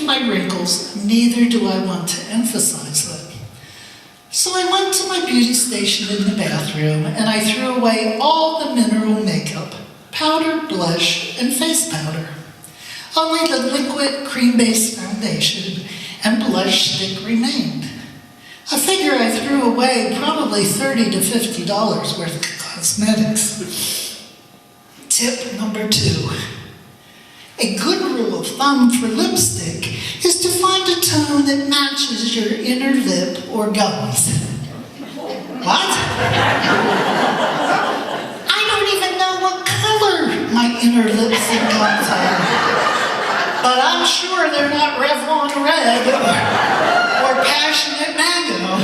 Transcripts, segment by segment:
relieve my wrinkles, neither do I want to emphasize them. So I went to my beauty station in the bathroom and I threw away all the mineral makeup, powder, blush, and face powder. Only the liquid cream-based foundation and blush stick remained. I figure I threw away probably $30 to $50 worth of cosmetics. Tip number 2. A good rule of thumb for lipstick is to find a tone that matches your inner lip or gums. What? I don't even know what color my inner lips and gums are. But I'm sure they're not Revlon Red or Passionate Mango.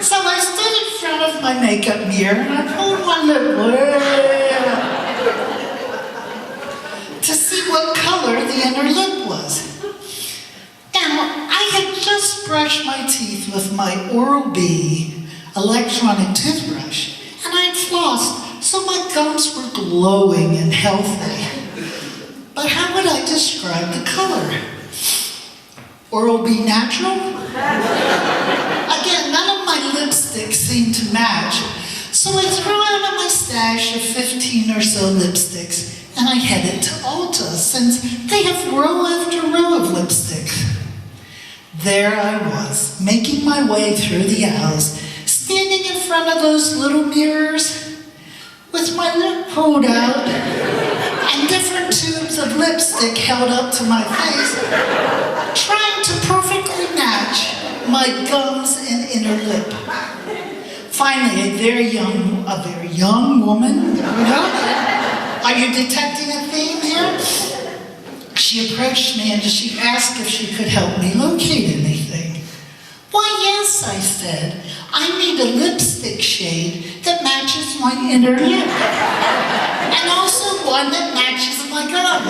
So I stood in front of my makeup mirror and I pulled my lip way up to see what color the inner lip was. Now, I had just brushed my teeth with my Oral-B electronic toothbrush, and I'd flossed, so my gums were glowing and healthy. But how would I describe the color? Oral-B natural? Again, none of my lipsticks seemed to match, so I threw out my stash of 15 or so lipsticks, and I headed to Ulta, since they have row after row of lipsticks. There I was, making my way through the aisles, standing in front of those little mirrors, with my lip pulled out, and different tubes of lipstick held up to my face, trying to perfectly match my gums and inner lip. Finally, a very young woman, are you detecting a theme here? She approached me and she asked if she could help me locate anything. Why, yes, I said. I need a lipstick shade that matches my inner lip. And also one that matches my gum.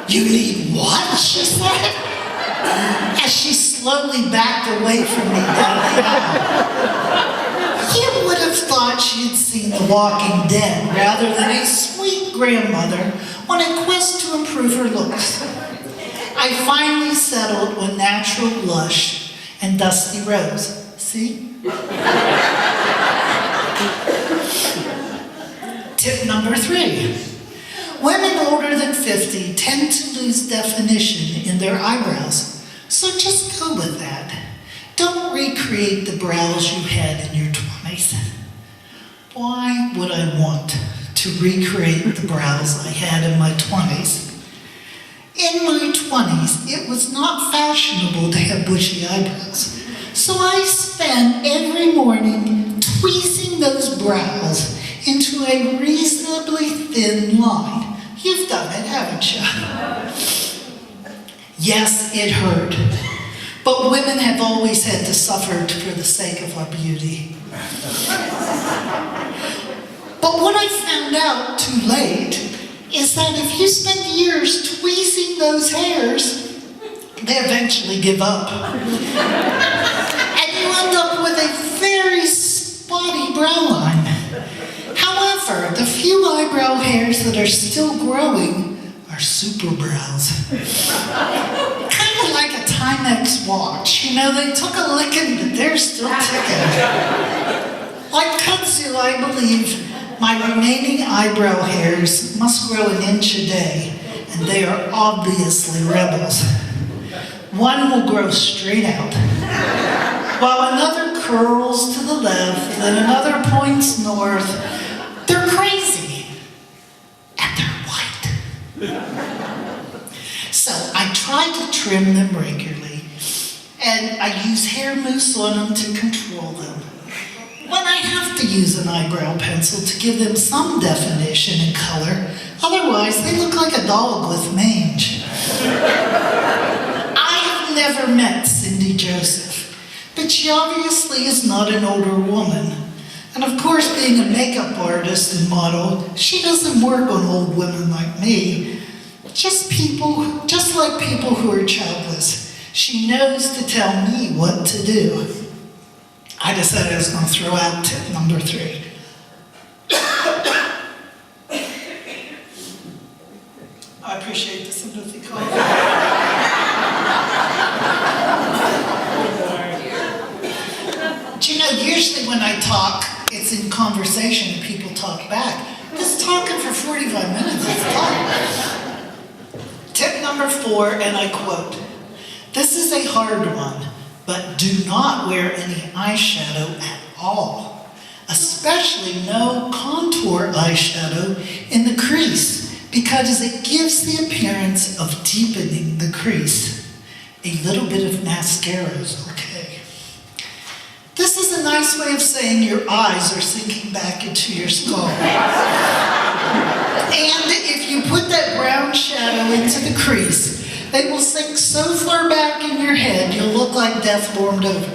You need what? She said, as she slowly backed away from me down the aisle. You would have thought she had seen The Walking Dead rather than a sweet grandmother on a quest to improve her looks. I finally settled on natural blush and dusty rose. See? Tip number 3. Women older than 50 tend to lose definition in their eyebrows, so just go with that. Don't recreate the brows you had in your 20s. Why would I want to recreate the brows I had in my 20s? In my 20s, it was not fashionable to have bushy eyebrows, so I spent every morning tweezing those brows into a reasonably thin line. You've done it, haven't you? Yes, it hurt. But women have always had to suffer for the sake of our beauty. But what I found out too late is that if you spend years tweezing those hairs, they eventually give up. And you end up with a very spotty brow line. However, the few eyebrow hairs that are still growing are super brows. Kind of like a Timex watch. You know, they took a licking, but they're still ticking. Like kudzu, I believe my remaining eyebrow hairs must grow an inch a day, and they are obviously rebels. One will grow straight out, while another curls to the left, and another points north. They're crazy, and they're white. So I try to trim them regularly, and I use hair mousse on them to control them. When I have to use an eyebrow pencil to give them some definition and color, otherwise they look like a dog with mange. I have never met Cindy Joseph, but she obviously is not an older woman. And of course, being a makeup artist and model, she doesn't work on old women like me. Just like people who are childless. She knows to tell me what to do. I decided I was going to throw out tip number 3. I appreciate this. sympathy call. Do you know, usually when I talk, it's in conversation, people talk back. Just talking for 45 minutes is fun. Tip number 4, and I quote, "This is a hard one, but do not wear any eyeshadow at all, especially no contour eyeshadow in the crease, because it gives the appearance of deepening the crease. A little bit of mascara is okay." This is a nice way of saying your eyes are sinking back into your skull. And if you put that brown shadow into the crease, they will sink so far back in your head, you'll look like death warmed over.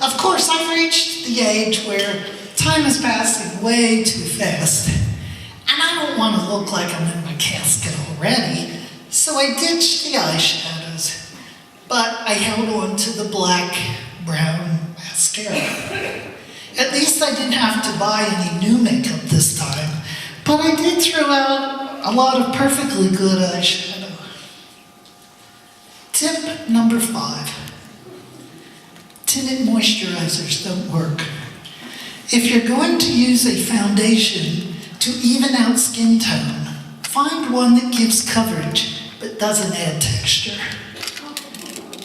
Of course, I've reached the age where time is passing way too fast, and I don't want to look like I'm in my casket already, so I ditched the eyeshadows, but I held on to the black-brown mascara. At least I didn't have to buy any new makeup this time, but I did throw out a lot of perfectly good eyeshadow. Tip number 5. Tinted moisturizers don't work. If you're going to use a foundation to even out skin tone, find one that gives coverage but doesn't add texture.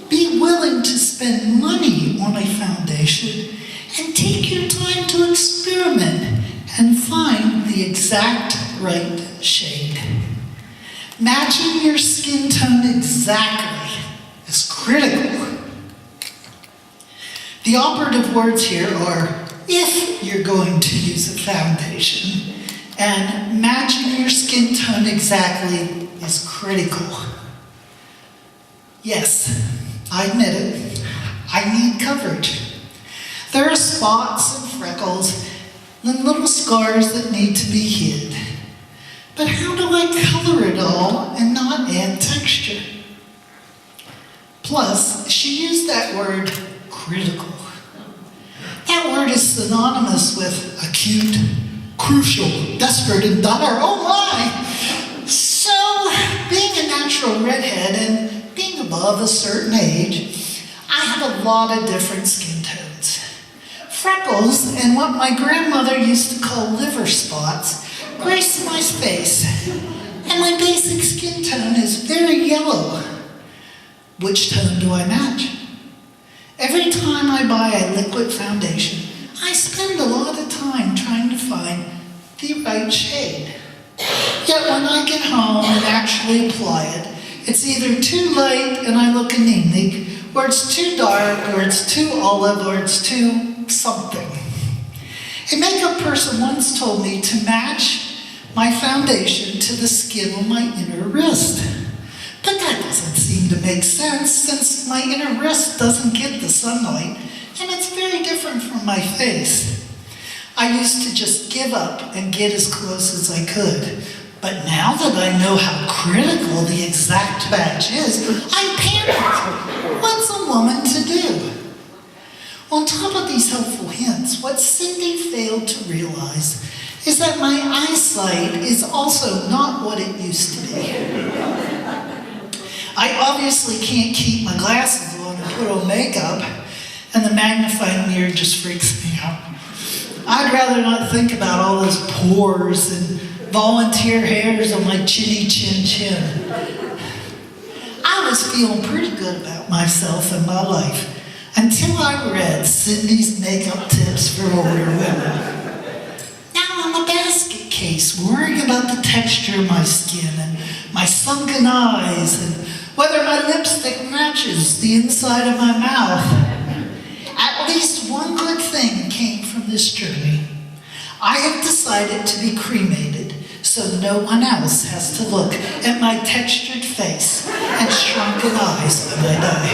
Be willing to spend money on a foundation and take your time to experiment and find the exact right shade. Matching your skin tone exactly is critical. The operative words here are if you're going to use a foundation, and matching your skin tone exactly is critical. Yes, I admit it, I need coverage. There are spots and freckles and little scars that need to be hid. But how do I color it all and not add texture? Plus, she used that word, critical. That word is synonymous with acute, crucial, desperate, and dire. Oh my! So, being a natural redhead and being above a certain age, I have a lot of different skin tones. Freckles and what my grandmother used to call liver spots grace my face, and my basic skin tone is very yellow. Which tone do I match? Every time I buy a liquid foundation, I spend a lot of time trying to find the right shade. Yet when I get home and actually apply it, it's either too light and I look anemic, or it's too dark, or it's too olive, or it's too something. A makeup person once told me to match my foundation to the skin on my inner wrist. But that doesn't seem to make sense since my inner wrist doesn't get the sunlight and it's very different from my face. I used to just give up and get as close as I could. But now that I know how critical the exact match is, I panic. What's a woman to do? On top of these helpful hints, what Cindy failed to realize is that my eyesight is also not what it used to be. I obviously can't keep my glasses on and put on makeup, and the magnifying mirror just freaks me out. I'd rather not think about all those pores and volunteer hairs on my chinny chin. I was feeling pretty good about myself and my life until I read Cindy's makeup tips for older women. Now I'm a basket case worrying about the texture of my skin and my sunken eyes and whether my lipstick matches the inside of my mouth. At least one good thing came from this journey. I have decided to be cremated so no one else has to look at my textured face and shrunken eyes when I die.